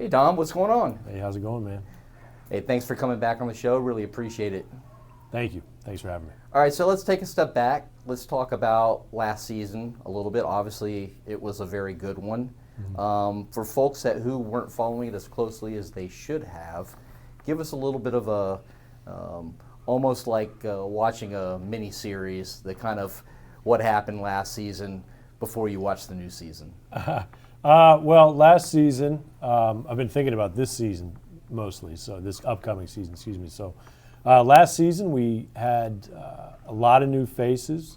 Hey, Dom, what's going on? Hey, how's it going, man? Hey, thanks for coming back on the show. Really appreciate it. Thank you. Thanks for having me. All right, so let's take a step back. Let's talk about last season a little bit. Obviously, it was a very good one. For folks who weren't following it as closely as they should have, give us a little bit of a, almost like watching a mini-series, the kind of what happened last season before you watch the new season. Well, last season, I've been thinking about this season mostly, so this upcoming season, excuse me. So last season we had a lot of new faces.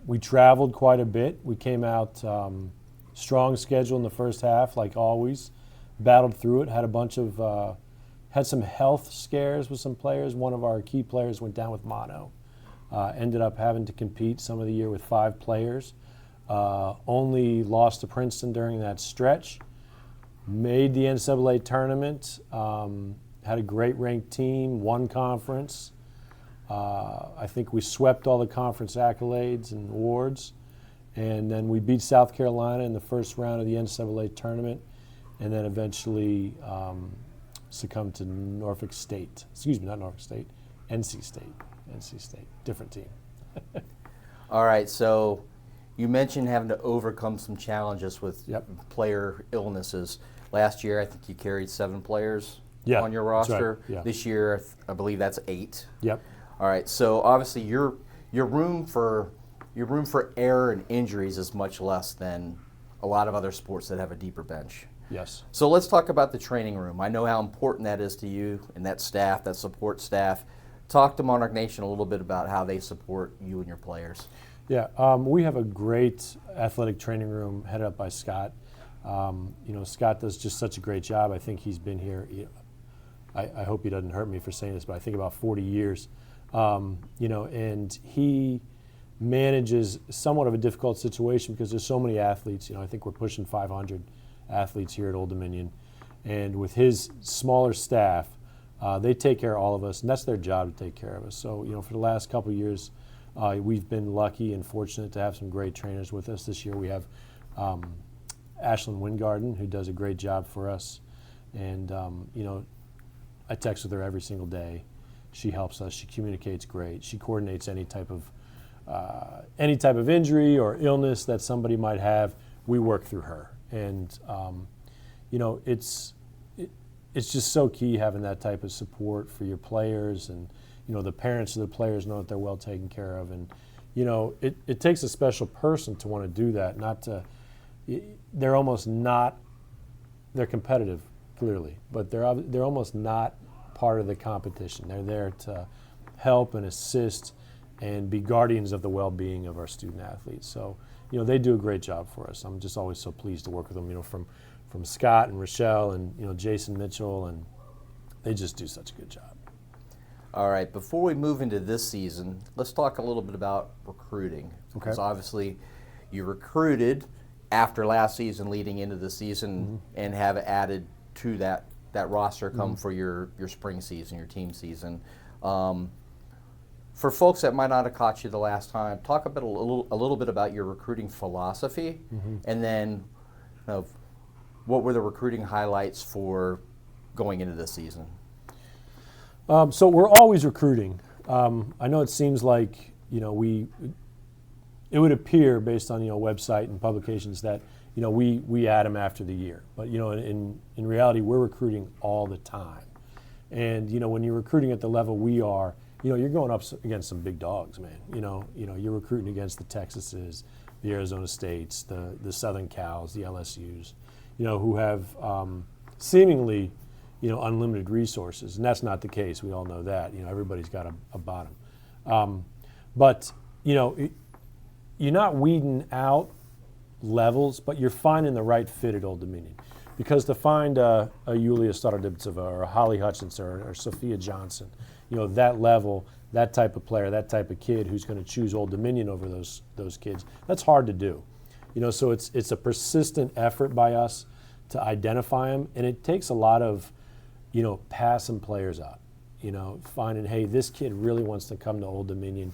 We traveled quite a bit. We came out strong schedule in the first half, like always. Battled through it, had a bunch of, had some health scares with some players. One of our key players went down with mono. Ended up having to compete some of the year with 5 players. Only lost to Princeton during that stretch. Made the NCAA tournament. Had a great ranked team. Won conference. I think we swept all the conference accolades and awards. And then we beat South Carolina in the first round of the NCAA tournament. And then eventually succumbed to Norfolk State. Excuse me, not Norfolk State. NC State. NC State. Different team. All right, so you mentioned having to overcome some challenges with player illnesses. Last year, I think you carried 7 players on your roster. That's right. Yeah. This year, I believe that's 8. Yep. All right, so obviously your room for error and injuries is much less than a lot of other sports that have a deeper bench. Yes. So let's talk about the training room. I know how important that is to you and that staff, that support staff. Talk to Monarch Nation a little bit about how they support you and your players. Yeah, we have a great athletic training room headed up by Scott. Scott does just such a great job. I think he's been here, I hope he doesn't hurt me for saying this, but I think about 40 years. And he manages somewhat of a difficult situation because there's so many athletes. I think we're pushing 500 athletes here at Old Dominion. And with his smaller staff, they take care of all of us, and that's their job to take care of us. So, for the last couple of years, we've been lucky and fortunate to have some great trainers with us. This year we have Ashlyn Wingarden, who does a great job for us. And, I text with her every single day. She helps us. She communicates great. She coordinates any type of injury or illness that somebody might have. We work through her. And, it's just so key having that type of support for your players, and the parents of the players know that they're well taken care of. And it takes a special person to want to do that. They're almost not. They're competitive, clearly, but they're almost not part of the competition. They're there to help and assist and be guardians of the well-being of our student athletes. So they do a great job for us. I'm just always so pleased to work with them. From Scott and Rochelle and Jason Mitchell, and they just do such a good job. All right, before we move into this season, let's talk a little bit about recruiting. Okay. Because obviously you recruited after last season, leading into the season, and have added to that roster come for your spring season, your team season. For folks that might not have caught you the last time, talk a little bit about your recruiting philosophy, and then what were the recruiting highlights for going into this season? So we're always recruiting. I know it seems like it would appear based on website and publications that we add them after the year, but in reality we're recruiting all the time. And when you're recruiting at the level we are, you're going up against some big dogs, man. You're recruiting against the Texases, the Arizona States, the Southern Cals, the LSUs, who have seemingly unlimited resources, and that's not the case. We all know that. Everybody's got a bottom, but you're not weeding out levels, but you're finding the right fit at Old Dominion. Because to find a Yulia Starodibtseva or a Holly Hutchinson or Sofia Johnson, that level, that type of player, that type of kid who's going to choose Old Dominion over those kids, that's hard to do. So it's a persistent effort by us to identify them, and it takes a lot of passing players up. Finding, hey, this kid really wants to come to Old Dominion.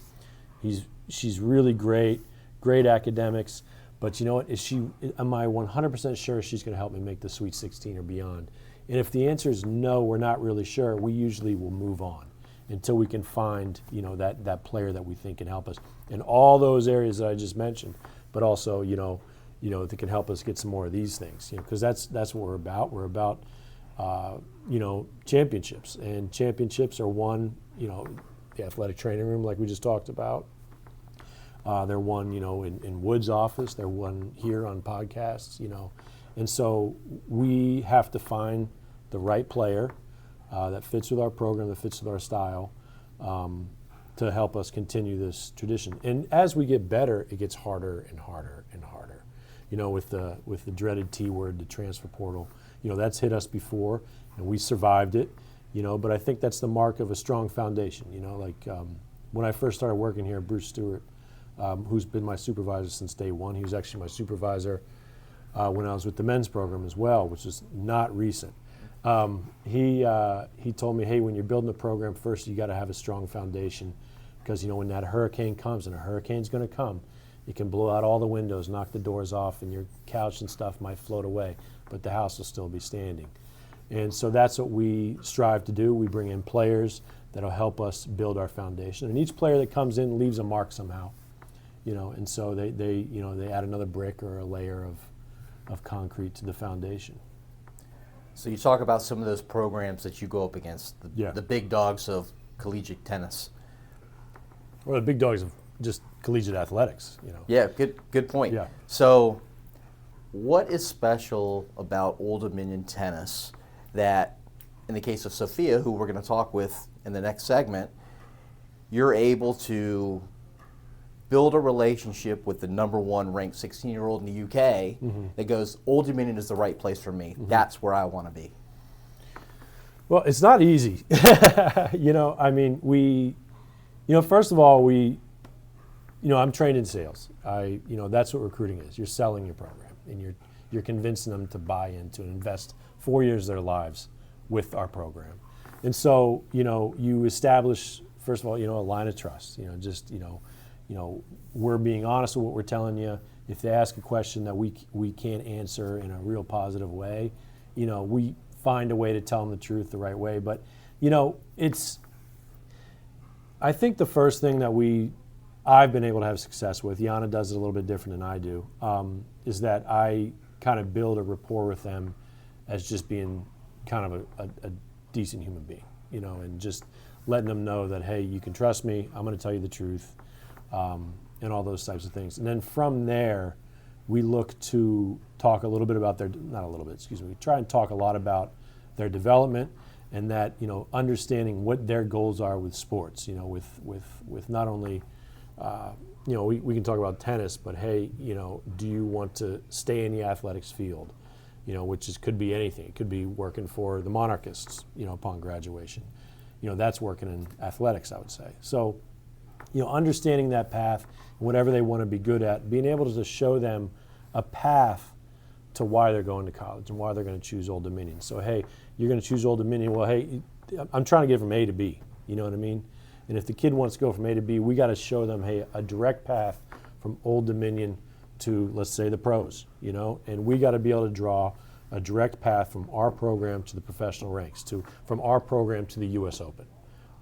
She's really great academics, But you know what? Am I 100% sure she's going to help me make the Sweet 16 or beyond? And if the answer is no, we're not really sure, we usually will move on until we can find, you know, that player that we think can help us in all those areas that I just mentioned, but also, you know, that can help us get some more of these things, you know, because that's what we're about. We're about, you know, championships, and championships are won, you know, the athletic training room like we just talked about. They're won, you know, in Wood's office. They're won here on podcasts, you know. And so we have to find the right player that fits with our program, that fits with our style, to help us continue this tradition. And as we get better, it gets harder and harder and harder. You know, with the dreaded T word, the transfer portal, you know, that's hit us before, and we survived it, you know. But I think that's the mark of a strong foundation. You know, like when I first started working here, Bruce Stewart, who's been my supervisor since day one, he was actually my supervisor when I was with the men's program as well, which is not recent. He told me, hey, when you're building a program, first you got to have a strong foundation, because you know when that hurricane comes, and a hurricane's going to come, it can blow out all the windows, knock the doors off, and your couch and stuff might float away, but the house will still be standing. And so that's what we strive to do. We bring in players that'll help us build our foundation, and each player that comes in leaves a mark somehow, you know. And so they you know, they add another brick or a layer of concrete to the foundation. So you talk about some of those programs that you go up against, the big dogs of collegiate tennis. Or the big dogs of just collegiate athletics, you know. Yeah, good point. Yeah. So what is special about Old Dominion tennis that, in the case of Sofia, who we're going to talk with in the next segment, you're able to build a relationship with the #1 ranked 16-year-old in the UK that goes, Old Dominion is the right place for me. That's where I want to be. Well, it's not easy. You know, I mean, you know, first of all, you know, I'm trained in sales. You know, that's what recruiting is. You're selling your program, and you're convincing them to buy into and invest 4 years of their lives with our program. And so, you know, you establish, first of all, you know, a line of trust. You know, just, you know, we're being honest with what we're telling you. If they ask a question that we can't answer in a real positive way, you know, we find a way to tell them the truth the right way. But, you know, I think the first thing that I've been able to have success with, Yana does it a little bit different than I do, is that I kind of build a rapport with them as just being kind of a decent human being, you know, and just letting them know that, hey, you can trust me, I'm going to tell you the truth. And all those types of things. And then from there, we look to talk a little bit about we try and talk a lot about their development, and that, you know, understanding what their goals are with sports, you know, with not only, you know, we can talk about tennis, but hey, you know, do you want to stay in the athletics field, you know, could be anything. It could be working for the Monarchists, you know, upon graduation. You know, that's working in athletics, I would say. So, you know, understanding that path, whatever they want to be good at, being able to show them a path to why they're going to college and why they're going to choose Old Dominion. So, hey, you're going to choose Old Dominion. Well, hey, I'm trying to get from A to B. You know what I mean? And if the kid wants to go from A to B, we got to show them, hey, a direct path from Old Dominion to, let's say, the pros, you know? And we got to be able to draw a direct path from our program to the professional ranks, from our program to the U.S. Open,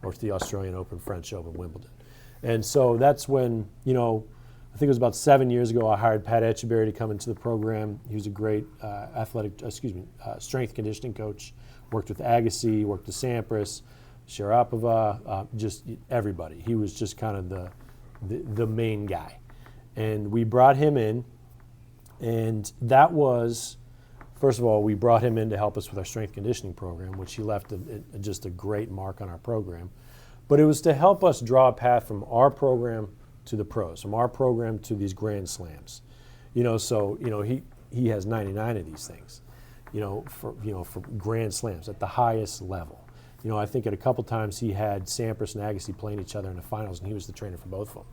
or to the Australian Open, French Open, Wimbledon. And so that's when, you know, I think it was about 7 years ago, I hired Pat Etcheberry to come into the program. He was a great strength conditioning coach. Worked with Agassi, worked with Sampras, Sharapova, just everybody. He was just kind of the main guy. And we brought him in, and that was, first of all, we brought him in to help us with our strength conditioning program, which he left just a great mark on our program. But it was to help us draw a path from our program to the pros, from our program to these Grand Slams. You know, so, you know, he has 99 of these things, for Grand Slams at the highest level. You know, I think at a couple times he had Sampras and Agassi playing each other in the finals, and he was the trainer for both of them.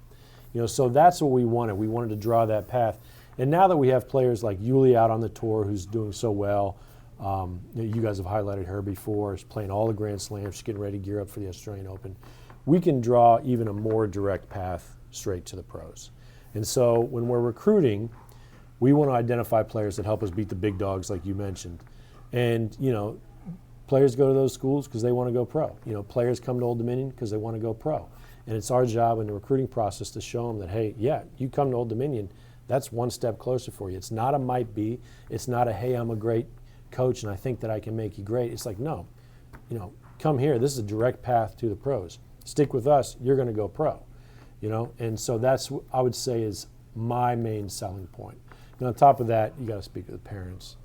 You know, so that's what we wanted. We wanted to draw that path. And now that we have players like Yuli out on the tour, who's doing so well, you guys have highlighted her before. She's playing all the Grand Slams. She's getting ready to gear up for the Australian Open. We can draw even a more direct path straight to the pros. And so when we're recruiting, we want to identify players that help us beat the big dogs, like you mentioned. And, players go to those schools because they want to go pro. Players come to Old Dominion because they want to go pro. And it's our job in the recruiting process to show them that, hey, yeah, you come to Old Dominion, that's one step closer for you. It's not a might be. It's not a, hey, I'm a great coach and I think that I can make you great. It's like, no, come here. This is a direct path to the pros. Stick with us, you're going to go pro. And so that's, I would say, is my main selling point. And on top of that, you got to speak to the parents,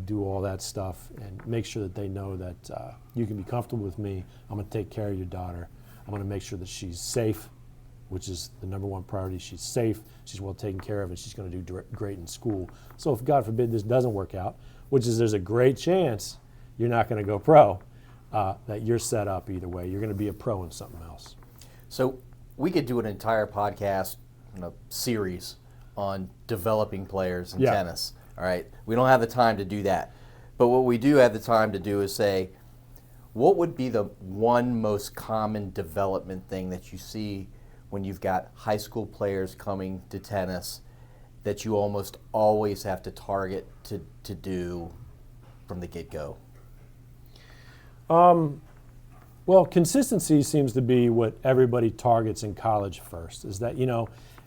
do all that stuff and make sure that they know that you can be comfortable with me. I'm going to take care of your daughter. I'm going to make sure that she's safe, which is the number one priority. She's safe, she's well taken care of, and she's going to do great in school. So if, God forbid, this doesn't work out, which is there's a great chance you're not going to go pro, that you're set up either way. You're going to be a pro in something else. So we could do an entire podcast, series on developing players in tennis. All right, we don't have the time to do that. But what we do have the time to do is say, what would be the one most common development thing that you see when you've got high school players coming to tennis that you almost always have to target to do from the get-go? Well, consistency seems to be what everybody targets in college first. Is that,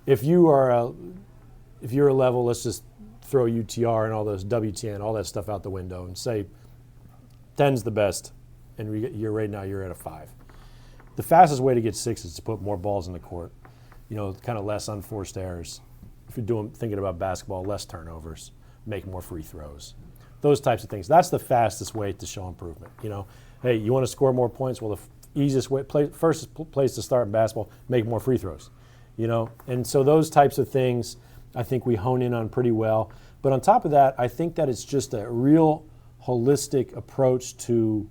if you're a level, let's just throw UTR and all those WTN, all that stuff out the window and say 10's the best, and you're right now you're at a 5. The fastest way to get 6 is to put more balls in the court, kind of less unforced errors. If you're thinking about basketball, less turnovers, make more free throws, those types of things. That's the fastest way to show improvement. Hey, you want to score more points? Well, the easiest way, first place to start in basketball, make more free throws. And so those types of things I think we hone in on pretty well. But on top of that, I think that it's just a real holistic approach to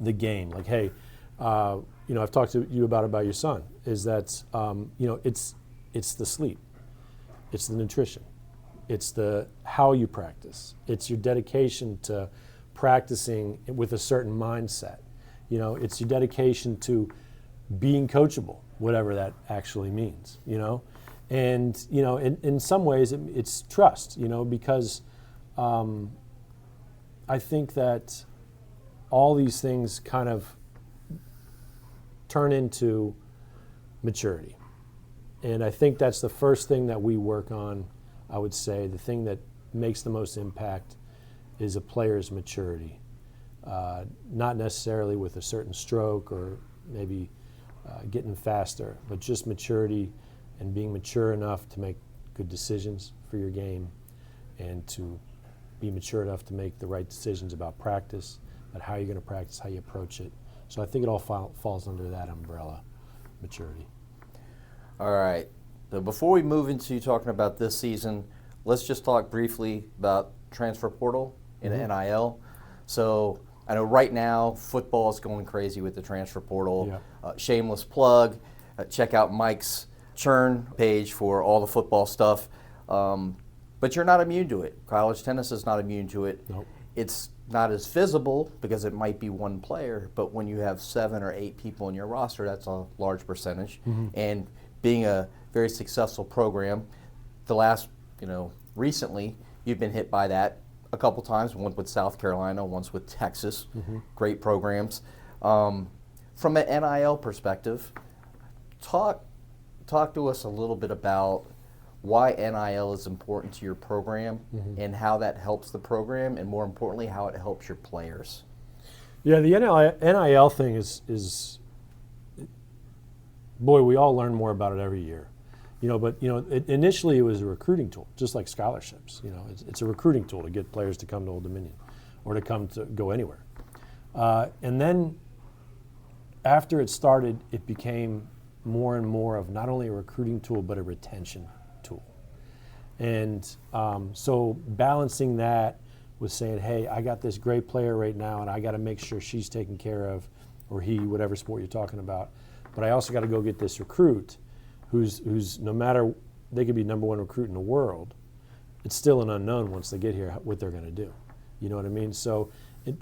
the game. Like, hey, I've talked to you about your son, is that, it's the sleep, it's the nutrition, it's the how you practice, it's your dedication to practicing with a certain mindset. It's your dedication to being coachable, whatever that actually means, And, in some ways it's trust, because I think that all these things kind of turn into maturity. And I think that's the first thing that we work on, I would say. The thing that makes the most impact is a player's maturity. Not necessarily with a certain stroke or maybe getting faster, but just maturity and being mature enough to make good decisions for your game and to be mature enough to make the right decisions about practice, about how you're going to practice, how you approach it. So I think it all falls under that umbrella, maturity. All right. So before we move into talking about this season, let's just talk briefly about transfer portal and NIL. So I know right now football is going crazy with the transfer portal. Yeah. Shameless plug. Check out Mike's churn page for all the football stuff. But you're not immune to it. College tennis is not immune to it. Nope. It's not as visible because it might be one player, but when you have 7 or 8 people in your roster, that's a large percentage. And being a very successful program, the last, recently, you've been hit by that a couple times, once with South Carolina, once with Texas, great programs. From an NIL perspective, talk to us a little bit about why NIL is important to your program and how that helps the program, and more importantly, how it helps your players. Yeah, the NIL thing is boy, we all learn more about it every year. But initially it was a recruiting tool, just like scholarships. It's a recruiting tool to get players to come to Old Dominion or to go anywhere. And then after it started, it became more and more of not only a recruiting tool, but a retention tool. And so balancing that with saying, hey, I got this great player right now and I got to make sure she's taken care of, or he, whatever sport you're talking about. But I also got to go get this recruit who's no matter, they could be number 1 recruit in the world, it's still an unknown once they get here what they're going to do. You know what I mean? So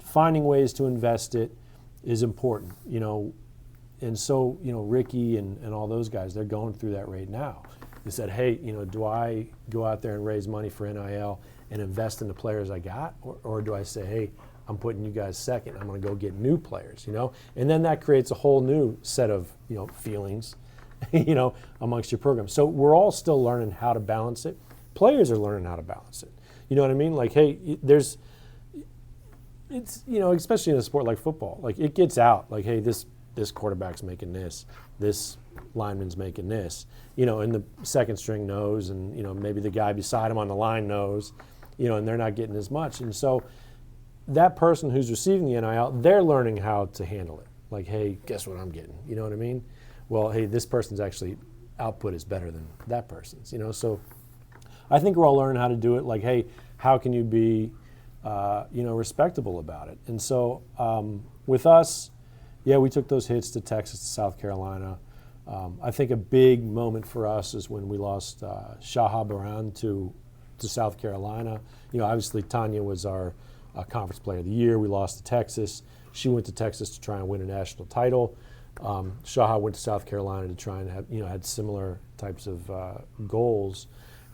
finding ways to invest it is important, And so, Ricky and all those guys, they're going through that right now. They said, hey, do I go out there and raise money for NIL and invest in the players I got, or do I say, hey, I'm putting you guys second. I'm going to go get new players, and then that creates a whole new set of feelings, amongst your program. So we're all still learning how to balance it. Players are learning how to balance it. You know what I mean? Like, hey, it's especially in a sport like football, like it gets out. Like, hey, this quarterback's making this lineman's making this, and the second string knows, and maybe the guy beside him on the line knows, and they're not getting as much, and so that person who's receiving the NIL, they're learning how to handle it. Like, hey, guess what I'm getting? You know what I mean? Well, hey, this person's actually output is better than that person's. So I think we're all learning how to do it. Like, hey, how can you be, respectable about it? And so with us, yeah, we took those hits to Texas, to South Carolina. I think a big moment for us is when we lost Shaha Baran to South Carolina. Obviously Tanya was our Conference Player of the Year. We lost to Texas. She went to Texas to try and win a national title. Shaha went to South Carolina to try and have, had similar types of goals.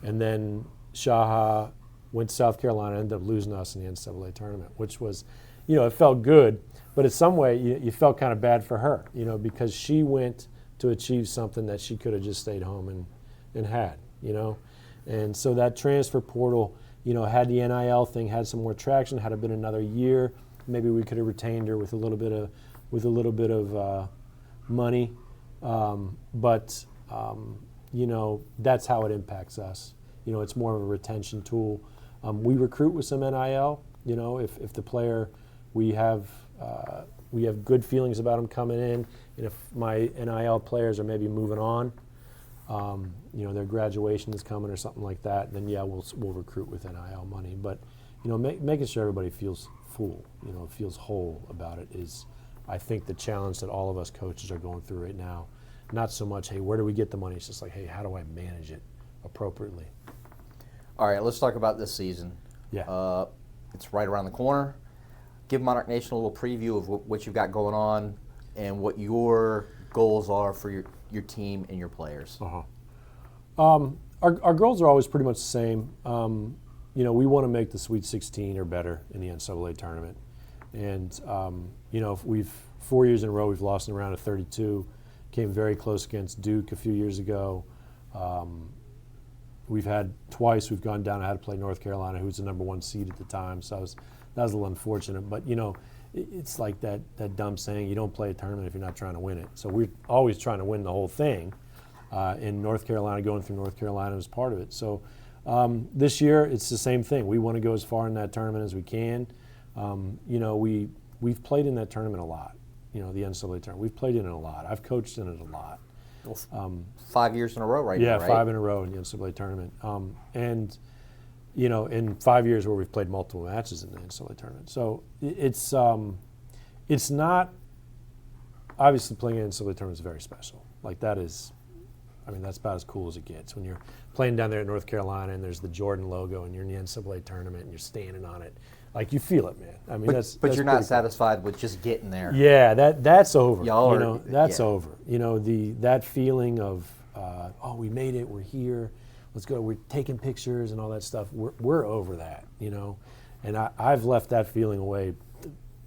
And then Shaha went to South Carolina, ended up losing us in the NCAA tournament, which was, it felt good, but in some way you felt kind of bad for her, because she went to achieve something that she could have just stayed home and had, And so that transfer portal, had the NIL thing had some more traction, had it been another year, maybe we could have retained her with a little bit of money, but that's how it impacts us. It's more of a retention tool. We recruit with some NIL. If the player we have good feelings about them coming in, and if my NIL players are maybe moving on, their graduation is coming or something like that, then yeah, we'll recruit with NIL money. But making sure everybody feels full, feels whole about it is, I think, the challenge that all of us coaches are going through right now. Not so much, hey, where do we get the money? It's just like, hey, how do I manage it appropriately? All right, let's talk about this season. Yeah. It's right around the corner. Give Monarch Nation a little preview of what you've got going on and what your goals are for your team and your players. Our goals are always pretty much the same. We want to make the Sweet 16 or better in the NCAA tournament. And, if we've 4 years in a row, we've lost in the round of 32, came very close against Duke a few years ago. We've had twice we've gone down and had to play North Carolina, who was the number one seed at the time. So that was a little unfortunate. But, it's like that dumb saying, you don't play a tournament if you're not trying to win it. So we're always trying to win the whole thing. In North Carolina, going through North Carolina was part of it. So this year, it's the same thing. We want to go as far in that tournament as we can. We've played in that tournament a lot, the NCAA tournament. We've played in it a lot. I've coached in it a lot. 5 years in a row now, yeah, right? 5 in a row in the NCAA tournament. And in 5 years where we've played multiple matches in the NCAA tournament. So it's not, obviously playing in the NCAA tournament is very special. Like that's about as cool as it gets. When you're playing down there at North Carolina and there's the Jordan logo and you're in the NCAA tournament and you're standing on it, like you feel it, man. But you're not satisfied with just getting there. Yeah, that's over. That's yeah. over. That feeling of we made it, we're here, let's go, we're taking pictures and all that stuff. We're over that, and I've left that feeling away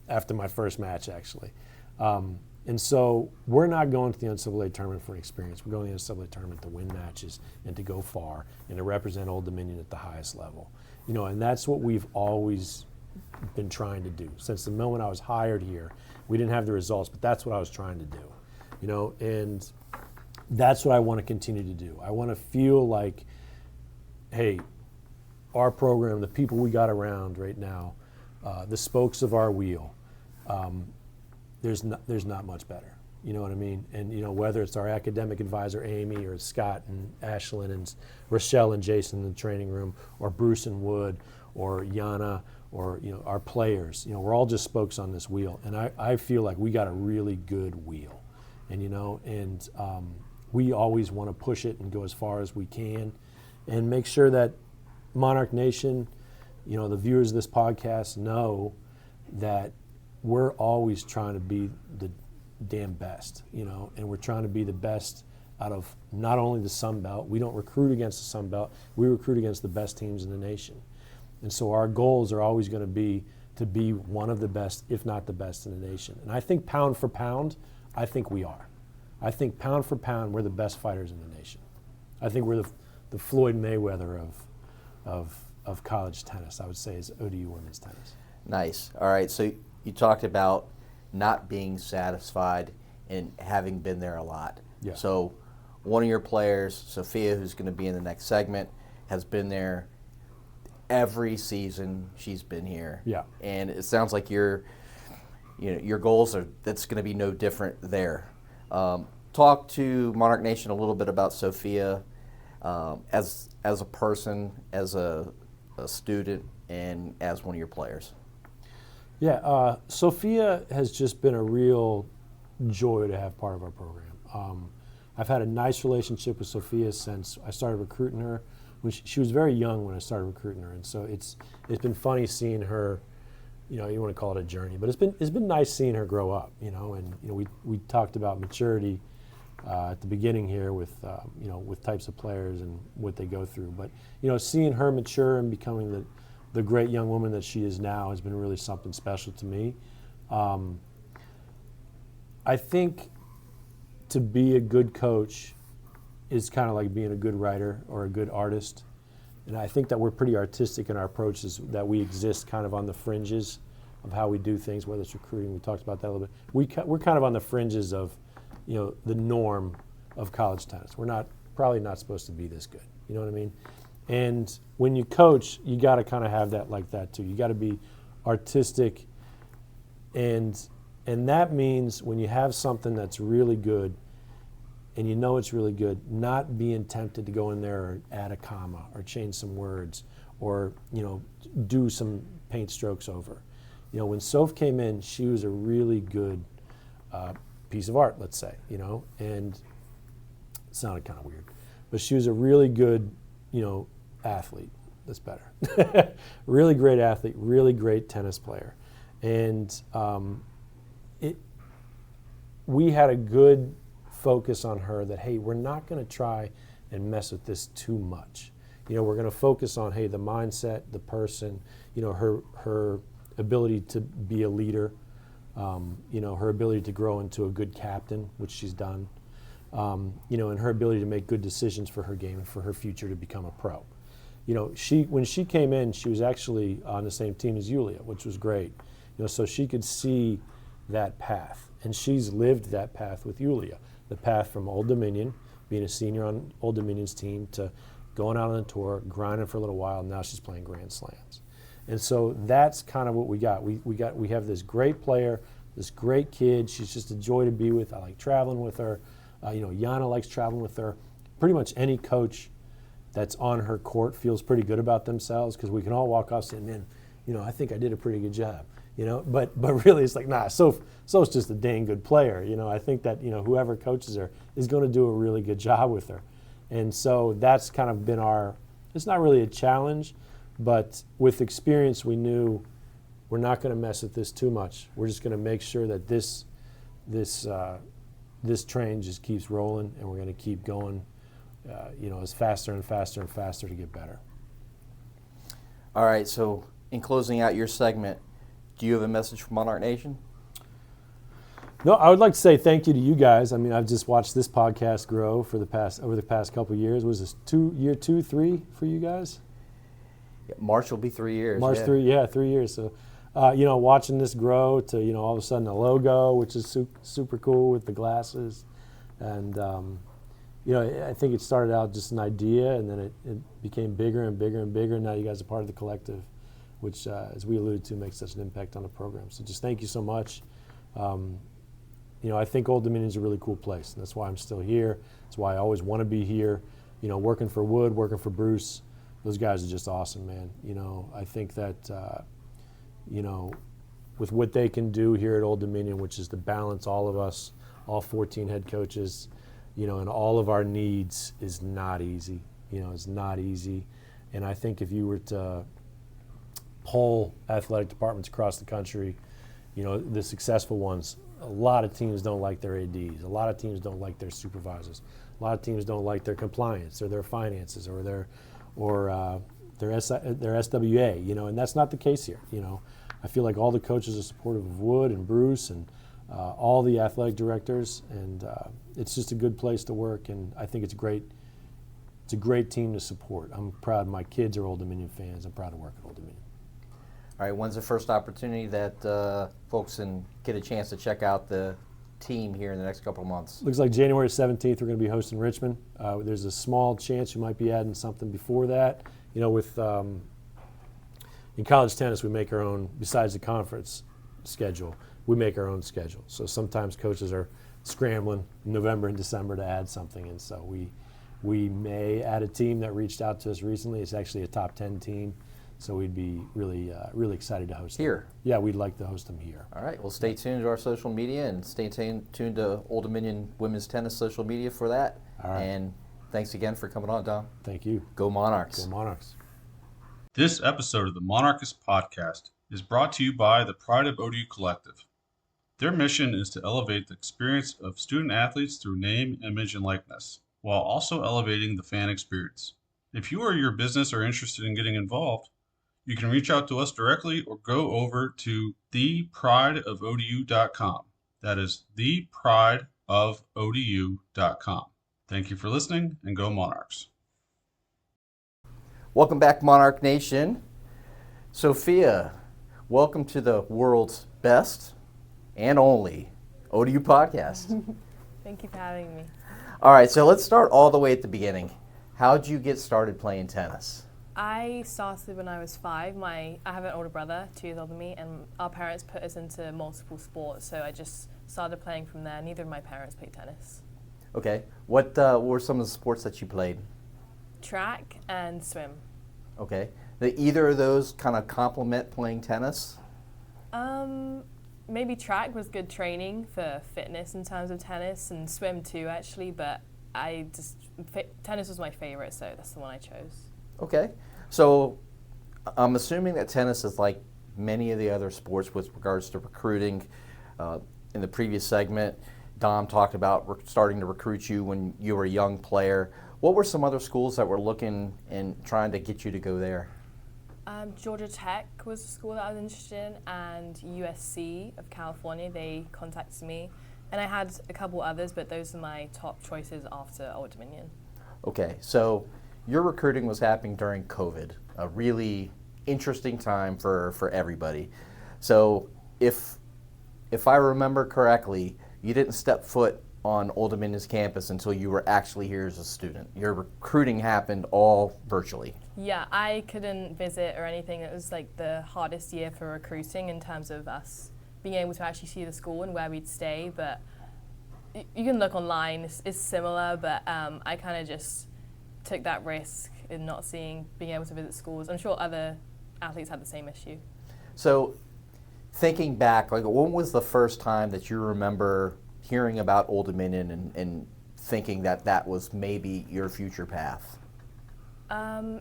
after my first match, actually. And so we're not going to the NCAA tournament for an experience. We're going to the NCAA tournament to win matches and to go far and to represent Old Dominion at the highest level. And that's what we've always been trying to do. Since the moment I was hired here, we didn't have the results, but that's what I was trying to do. And that's what I want to continue to do. I want to feel like, hey, our program, the people we got around right now, the spokes of our wheel, there's not much better. You know what I mean? And whether it's our academic advisor Amy or Scott and Ashlyn and Rochelle and Jason in the training room, or Bruce and Wood, or Yana, or our players, we're all just spokes on this wheel. And I feel like we got a really good wheel, and we always want to push it and go as far as we can, and make sure that Monarch Nation, the viewers of this podcast know that we're always trying to be the damn best, and we're trying to be the best out of not only the Sun Belt. We don't recruit against the Sun Belt. We recruit against the best teams in the nation. And so our goals are always going to be one of the best, if not the best in the nation. And I think pound for pound, I think we are. I think pound for pound, we're the best fighters in the nation. I think we're the Floyd Mayweather of college tennis, I would say, is ODU women's tennis. Nice. All right, so you talked about not being satisfied and having been there a lot. Yeah. So one of your players, Sofia, who's going to be in the next segment, has been there every season she's been here. Yeah. And it sounds like your goals are, that's going to be no different there. Talk to Monarch Nation a little bit about Sofia as a person, as a student, and as one of your players. Yeah, Sofia has just been a real joy to have part of our program. I've had a nice relationship with Sofia since I started recruiting her. She was very young when I started recruiting her, and so it's been funny seeing her. You want to call it a journey, but it's been nice seeing her grow up. And we talked about maturity at the beginning here with with types of players and what they go through. But seeing her mature and becoming the great young woman that she is now has been really something special to me. I think to be a good coach is kind of like being a good writer or a good artist. And I think that we're pretty artistic in our approaches, that we exist kind of on the fringes of how we do things, whether it's recruiting. We talked about that a little bit. We're kind of on the fringes of, the norm of college tennis. We're probably not supposed to be this good. You know what I mean? And when you coach, you got to kind of have that like that too. You got to be artistic, and that means when you have something that's really good, and it's really good, not being tempted to go in there or add a comma or change some words or do some paint strokes over. When Soph came in, she was a really good piece of art, let's say, and it sounded kind of weird, but she was a really good athlete. That's better. Really great athlete, really great tennis player, and we had a good focus on her that, hey, we're not going to try and mess with this too much. We're going to focus on, hey, the mindset, the person, her ability to be a leader, her ability to grow into a good captain, which she's done, and her ability to make good decisions for her game and for her future to become a pro. When she came in, she was actually on the same team as Yulia, which was great. So she could see that path, and she's lived that path with Yulia. The path from Old Dominion, being a senior on Old Dominion's team, to going out on the tour, grinding for a little while. Now she's playing Grand Slams, and so that's kind of what we got. We have this great player, this great kid. She's just a joy to be with. I like traveling with her. Yana likes traveling with her. Pretty much any coach that's on her court feels pretty good about themselves, because we can all walk off saying, man, I think I did a pretty good job. But really it's like, nah, Soph's just a dang good player. I think that, whoever coaches her is going to do a really good job with her. And so that's kind of been it's not really a challenge, but with experience we knew we're not going to mess with this too much. We're just going to make sure that this train just keeps rolling, and we're going to keep going, as faster and faster and faster to get better. All right, so in closing out your segment, do you have a message for Monarch Nation? No, I would like to say thank you to you guys. I mean, I've just watched this podcast grow over the past couple of years. Was this year 2, 3 for you guys? Yeah, March will be 3 years. March, yeah. 3 years. So, watching this grow to, all of a sudden a logo, which is super cool with the glasses. And, I think it started out just an idea, and then it became bigger and bigger and bigger. And now you guys are part of the collective, which, as we alluded to, makes such an impact on the program. So just thank you so much. I think Old Dominion is a really cool place, and that's why I'm still here. That's why I always want to be here. Working for Wood, working for Bruce, those guys are just awesome, man. I think that, with what they can do here at Old Dominion, which is to balance all of us, all 14 head coaches, and all of our needs, is not easy. It's not easy. And I think if you were to poll athletic departments across the country, the successful ones, a lot of teams don't like their ADs. A lot of teams don't like their supervisors. A lot of teams don't like their compliance or their finances or their SWA. And that's not the case here. I feel like all the coaches are supportive of Wood and Bruce and all the athletic directors, and it's just a good place to work. And I think it's great. It's a great team to support. I'm proud. My kids are Old Dominion fans. I'm proud to work at Old Dominion. All right, when's the first opportunity that folks can get a chance to check out the team here in the next couple of months? Looks like January 17th we're going to be hosting Richmond. There's a small chance you might be adding something before that. With in college tennis we make our own, besides the conference schedule, we make our own schedule. So sometimes coaches are scrambling in November and December to add something, and so we may add a team that reached out to us recently. It's actually a top 10 team. So we'd be really excited to host them. Here? Yeah, we'd like to host them here. All right, well, stay tuned to our social media and stay tuned to Old Dominion Women's Tennis social media for that. All right. And thanks again for coming on, Dom. Thank you. Go Monarchs. Go Monarchs. This episode of the Monarchist Podcast is brought to you by the Pride of ODU Collective. Their mission is to elevate the experience of student athletes through name, image, and likeness, while also elevating the fan experience. If you or your business are interested in getting involved, you can reach out to us directly or go over to theprideofodu.com. That is theprideofodu.com. Thank you for listening, and go Monarchs. Welcome back, Monarch Nation. Sofia, welcome to the world's best and only ODU podcast. Thank you for having me. All right, so let's start all the way at the beginning. How'd you get started playing tennis? I started when I was 5. I have an older brother, 2 years older than me, and our parents put us into multiple sports, so I just started playing from there. Neither of my parents played tennis. Okay. What were some of the sports that you played? Track and swim. Okay. Did either of those kind of complement playing tennis? Maybe track was good training for fitness in terms of tennis, and swim too, actually, but tennis was my favorite, so that's the one I chose. Okay. So I'm assuming that tennis is like many of the other sports with regards to recruiting. In the previous segment, Dom talked about starting to recruit you when you were a young player. What were some other schools that were looking and trying to get you to go there? Georgia Tech was a school that I was interested in, and USC of California, they contacted me. And I had a couple others, but those are my top choices after Old Dominion. Okay, so your recruiting was happening during COVID, a really interesting time for everybody. So if I remember correctly, you didn't step foot on Old Dominion's campus until you were actually here as a student. Your recruiting happened all virtually. Yeah, I couldn't visit or anything. It was like the hardest year for recruiting in terms of us being able to actually see the school and where we'd stay. But you can look online, it's similar, but I kind of just took that risk in not being able to visit schools. I'm sure other athletes had the same issue. So thinking back, like when was the first time that you remember hearing about Old Dominion and thinking that was maybe your future path?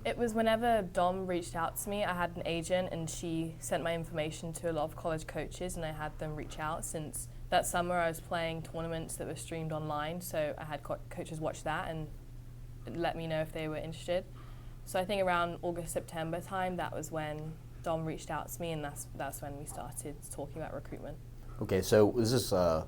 It was whenever Dom reached out to me. I had an agent and she sent my information to a lot of college coaches, and I had them reach out. Since that summer I was playing tournaments that were streamed online, so I had coaches watch that and let me know if they were interested. So I think around August, September time, that was when Dom reached out to me, and that's when we started talking about recruitment. Okay, so was this a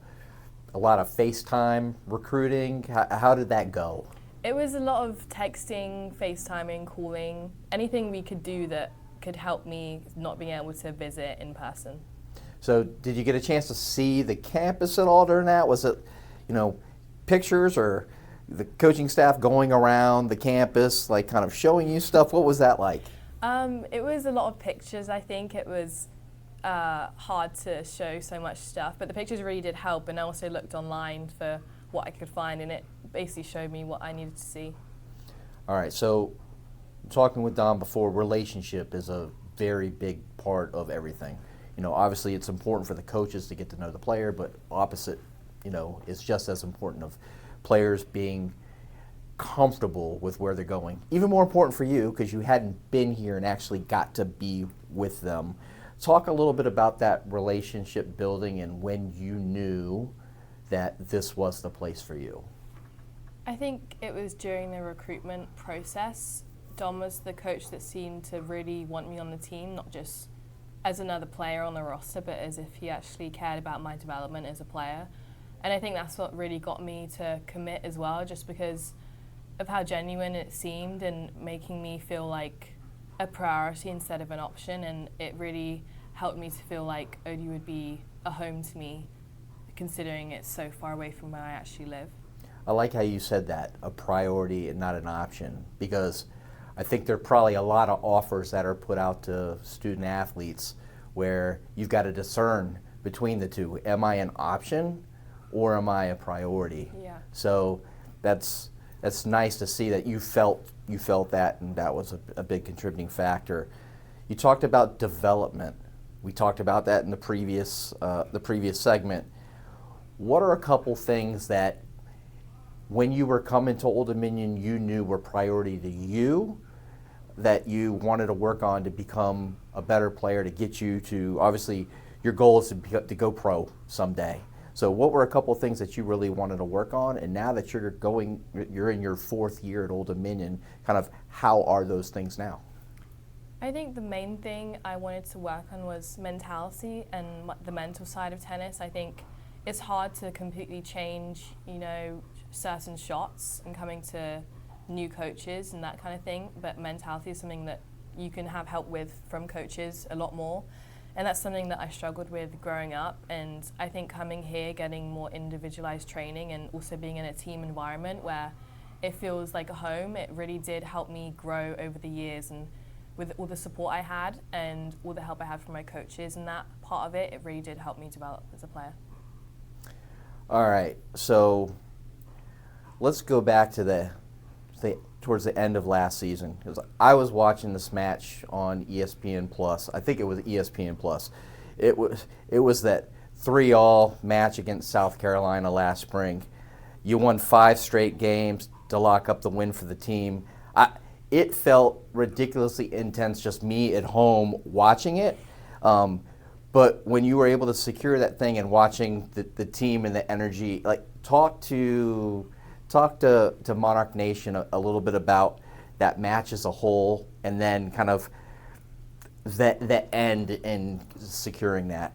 lot of FaceTime recruiting? How did that go? It was a lot of texting, FaceTiming, calling, anything we could do that could help me not being able to visit in person. So did you get a chance to see the campus at all during that? Was it, pictures or the coaching staff going around the campus, like kind of showing you stuff? What was that like? It was a lot of pictures. I think it was hard to show so much stuff, but the pictures really did help, and I also looked online for what I could find, and it basically showed me what I needed to see. All right, so talking with Dom before, relationship is a very big part of everything. Obviously it's important for the coaches to get to know the player, but opposite, is just as important of players being comfortable with where they're going. Even more important for you because you hadn't been here and actually got to be with them. Talk a little bit about that relationship building and when you knew that this was the place for you. I think it was during the recruitment process. Dom was the coach that seemed to really want me on the team, not just as another player on the roster, but as if he actually cared about my development as a player. And I think that's what really got me to commit as well, just because of how genuine it seemed and making me feel like a priority instead of an option. And it really helped me to feel like ODU would be a home to me, considering it's so far away from where I actually live. I like how you said that, a priority and not an option, because I think there are probably a lot of offers that are put out to student athletes where you've got to discern between the two. Am I an option or am I a priority? Yeah. So that's nice to see that you felt that, and that was a big contributing factor. You talked about development. We talked about that in the previous segment. What are a couple things that when you were coming to Old Dominion you knew were priority to you, that you wanted to work on to become a better player, to get you to, obviously your goal is to go pro someday. So what were a couple of things that you really wanted to work on, and now that you're in your 4th year at Old Dominion, kind of how are those things now? I think the main thing I wanted to work on was mentality and the mental side of tennis. I think it's hard to completely change, certain shots and coming to new coaches and that kind of thing, but mentality is something that you can have help with from coaches a lot more. And that's something that I struggled with growing up, and I think coming here, getting more individualized training and also being in a team environment where it feels like a home, it really did help me grow over the years. And with all the support I had and all the help I had from my coaches and that part of it really did help me develop as a player. All right, so let's go back to towards the end of last season, because I was watching this match on ESPN Plus. I think it was ESPN Plus. It was that 3-all match against South Carolina last spring. You won 5 straight games to lock up the win for the team. It felt ridiculously intense, just me at home watching it. But when you were able to secure that thing and watching the team and the energy, like talk to Monarch Nation a little bit about that match as a whole, and then kind of the end in securing that.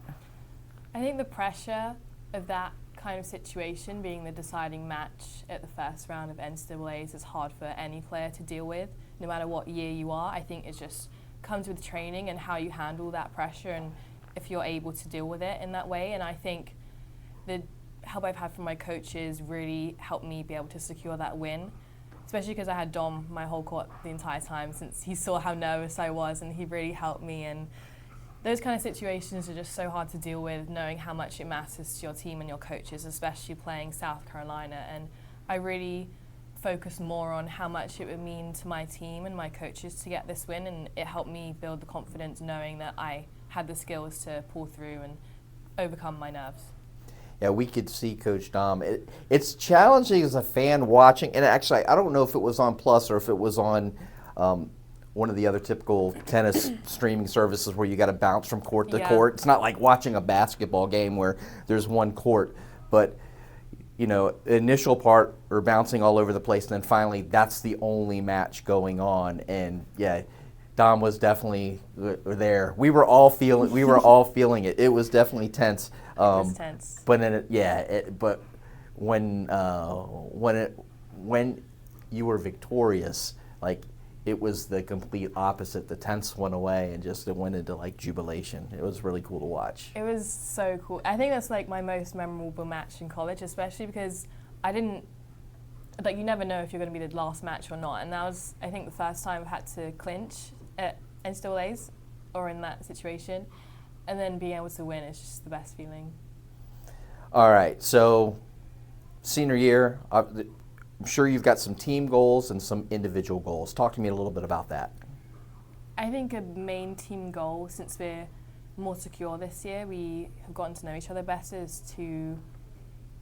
I think the pressure of that kind of situation, being the deciding match at the first round of NCAAs, is hard for any player to deal with, no matter what year you are. I think it just comes with training and how you handle that pressure and if you're able to deal with it in that way. And I think the help I've had from my coaches really helped me be able to secure that win, especially because I had Dom my whole court the entire time, since he saw how nervous I was, and he really helped me. And those kind of situations are just so hard to deal with, knowing how much it matters to your team and your coaches, especially playing South Carolina. And I really focused more on how much it would mean to my team and my coaches to get this win, and it helped me build the confidence knowing that I had the skills to pull through and overcome my nerves. Yeah, we could see Coach Dom. It's challenging as a fan watching, and actually I don't know if it was on Plus or if it was on one of the other typical tennis streaming services where you got to bounce from court to court. It's not like watching a basketball game where there's one court, but the initial part are bouncing all over the place, and then finally that's the only match going on. And yeah, Dom was definitely there. We were all feeling it. It was definitely tense. It was tense. But but when you were victorious, like, it was the complete opposite. The tense went away and it went into like jubilation. It was really cool to watch. It was so cool. I think that's like my most memorable match in college, especially because you never know if you're going to be the last match or not. And that was, I think, the first time I've had to clinch at NCAAs or in that situation. And then being able to win is just the best feeling. All right, so senior year, I'm sure you've got some team goals and some individual goals. Talk to me a little bit about that. I think a main team goal, since we're more secure this year, we have gotten to know each other better, is to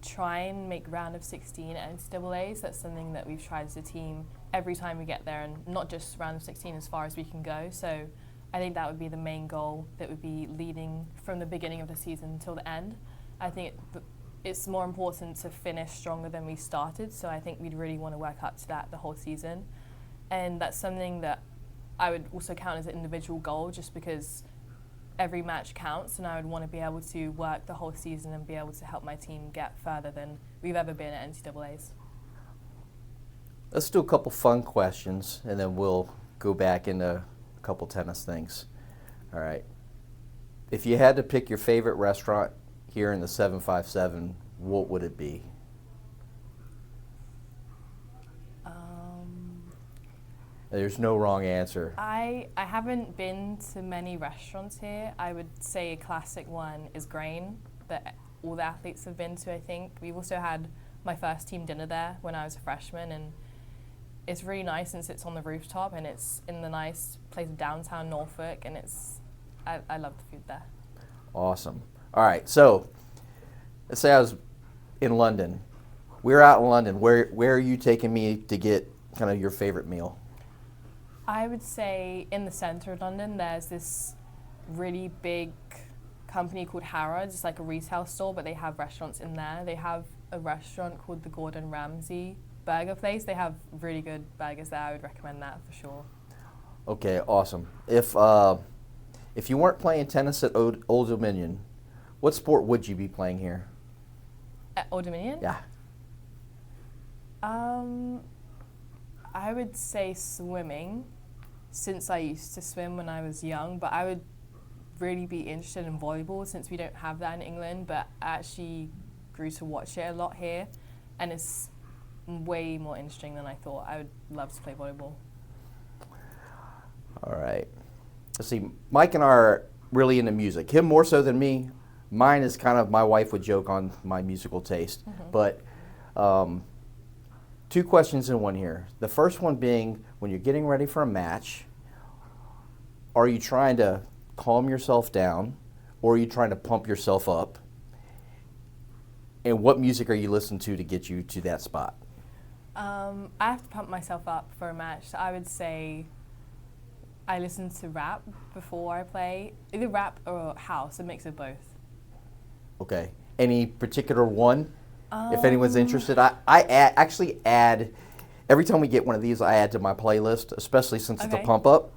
try and make round of 16 at NCAAs. That's something that we've tried as a team every time we get there, and not just round of 16, as far as we can go. So I think that would be the main goal that would be leading from the beginning of the season until the end. I think it's more important to finish stronger than we started, so I think we'd really want to work up to that the whole season. And that's something that I would also count as an individual goal, just because every match counts, and I would want to be able to work the whole season and be able to help my team get further than we've ever been at NCAAs. Let's do a couple fun questions, and then we'll go back into a couple tennis things. All right. If you had to pick your favorite restaurant here in the 757, what would it be? There's no wrong answer. I haven't been to many restaurants here. I would say a classic one is Grain, that all the athletes have been to, I think. We've also had my first team dinner there when I was a freshman, and it's really nice since it's on the rooftop and it's in the nice place of downtown Norfolk, and I love the food there. Awesome. All right, so let's say I was in London. We're out in London. Where are you taking me to get kind of your favorite meal? I would say in the centre of London, there's this really big company called Harrods. It's like a retail store, but they have restaurants in there. They have a restaurant called the Gordon Ramsay Burger Place. They have really good burgers there. I would recommend that for sure. Okay, awesome. If you weren't playing tennis at Old Dominion, what sport would you be playing here? At Old Dominion? Yeah. I would say swimming, since I used to swim when I was young, but I would really be interested in volleyball since we don't have that in England, but I actually grew to watch it a lot here, and it's way more interesting than I thought. I would love to play volleyball. All right. Let's see, Mike and I are really into music. Him more so than me. Mine is kind of, my wife would joke on my musical taste. But two questions in one here. The first one being, when you're getting ready for a match, are you trying to calm yourself down, or are you trying to pump yourself up? And what music are you listening to get you to that spot? I have to pump myself up for a match. So I would say I listen to rap before I play, either rap or house, a mix of both. Okay. Any particular one? If anyone's interested, I actually add, every time we get one of these, I add to my playlist, especially since it's a pump up.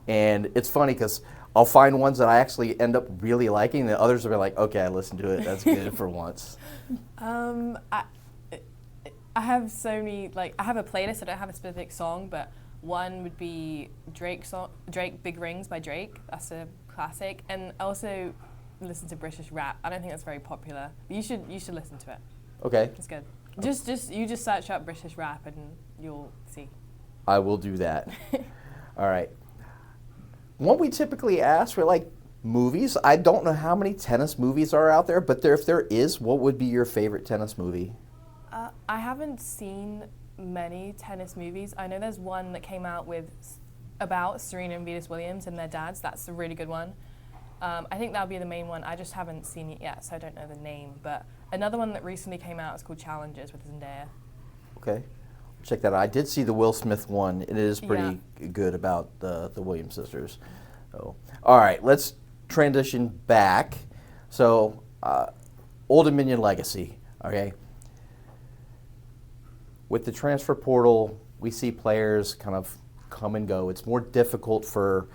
And it's funny because I'll find ones that I actually end up really liking, and the others will be like, okay, I listened to it, that's good for once. I have so many, I have a playlist, I don't have a specific song, but one would be Drake Big Rings by Drake, that's a classic, and I also listen to British rap. I don't think that's very popular. You should listen to it. Okay. It's good. You just search up British rap and you'll see. I will do that. All right. What we typically ask for movies. I don't know how many tennis movies are out there, but if there is, what would be your favorite tennis movie? I haven't seen many tennis movies. I know there's one that came out about Serena and Venus Williams and their dads. That's a really good one. I think that would be the main one. I just haven't seen it yet, so I don't know the name. But another one that recently came out is called Challenges with Zendaya. Okay. Check that out. I did see the Will Smith one. It is pretty good about the Williams sisters. So, all right, let's transition back. So, Old Dominion legacy, okay? With the transfer portal, we see players kind of come and go. It's more difficult for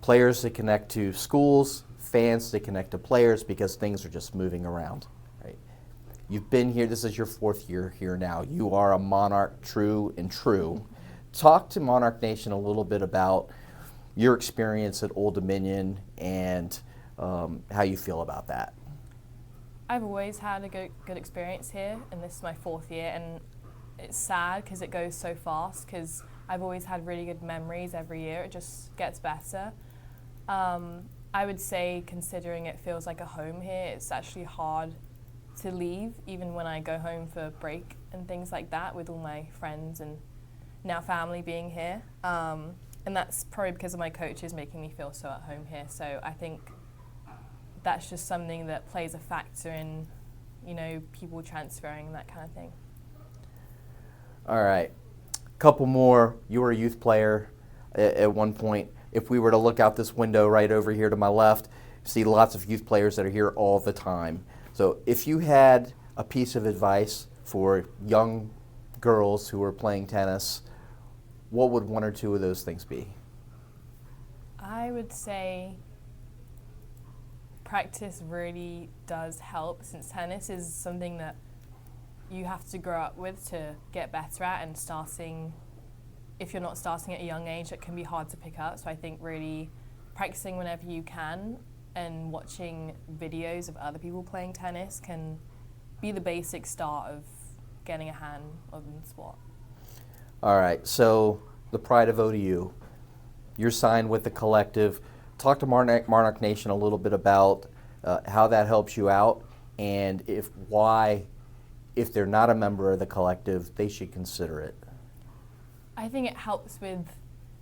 players to connect to schools, fans to connect to players, because things are just moving around. Right? You've been here, this is your 4th year here now. You are a Monarch true and true. Talk to Monarch Nation a little bit about your experience at Old Dominion and how you feel about that. I've always had a good experience here, and this is my 4th year, and it's sad because it goes so fast, because I've always had really good memories every year. It just gets better. I would say, considering it feels like a home here, it's actually hard to leave, even when I go home for break and things like that, with all my friends and now family being here. And that's probably because of my coaches making me feel so at home here. So I think that's just something that plays a factor in, people transferring and that kind of thing. All right. Couple more. You were a youth player at one point. if we were to look out this window right over here to my left, see lots of youth players that are here all the time. So if you had a piece of advice for young girls who are playing tennis, what would one or two of those things be? I would say practice really does help, since tennis is something that you have to grow up with to get better at, and if you're not starting at a young age, it can be hard to pick up. So I think really practicing whenever you can and watching videos of other people playing tennis can be the basic start of getting a hand of the sport. All right, so the Pride of ODU, you're signed with the collective. Talk to Monarch Nation a little bit about how that helps you out, and if they're not a member of the collective, they should consider it. I think it helps with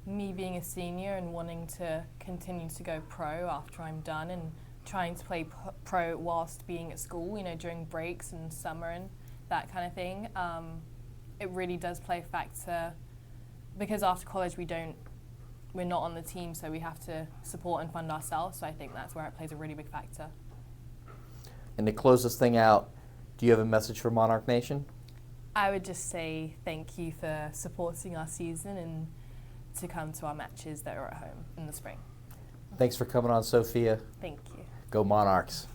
me being a senior and wanting to continue to go pro after I'm done, and trying to play pro whilst being at school, you know, during breaks and summer and that kind of thing. It really does play a factor, because after college we're not on the team, so we have to support and fund ourselves. So I think that's where it plays a really big factor. And to close this thing out, do you have a message for Monarch Nation? I would just say thank you for supporting our season and to come to our matches that are at home in the spring. Thanks for coming on, Sophia. Thank you. Go Monarchs.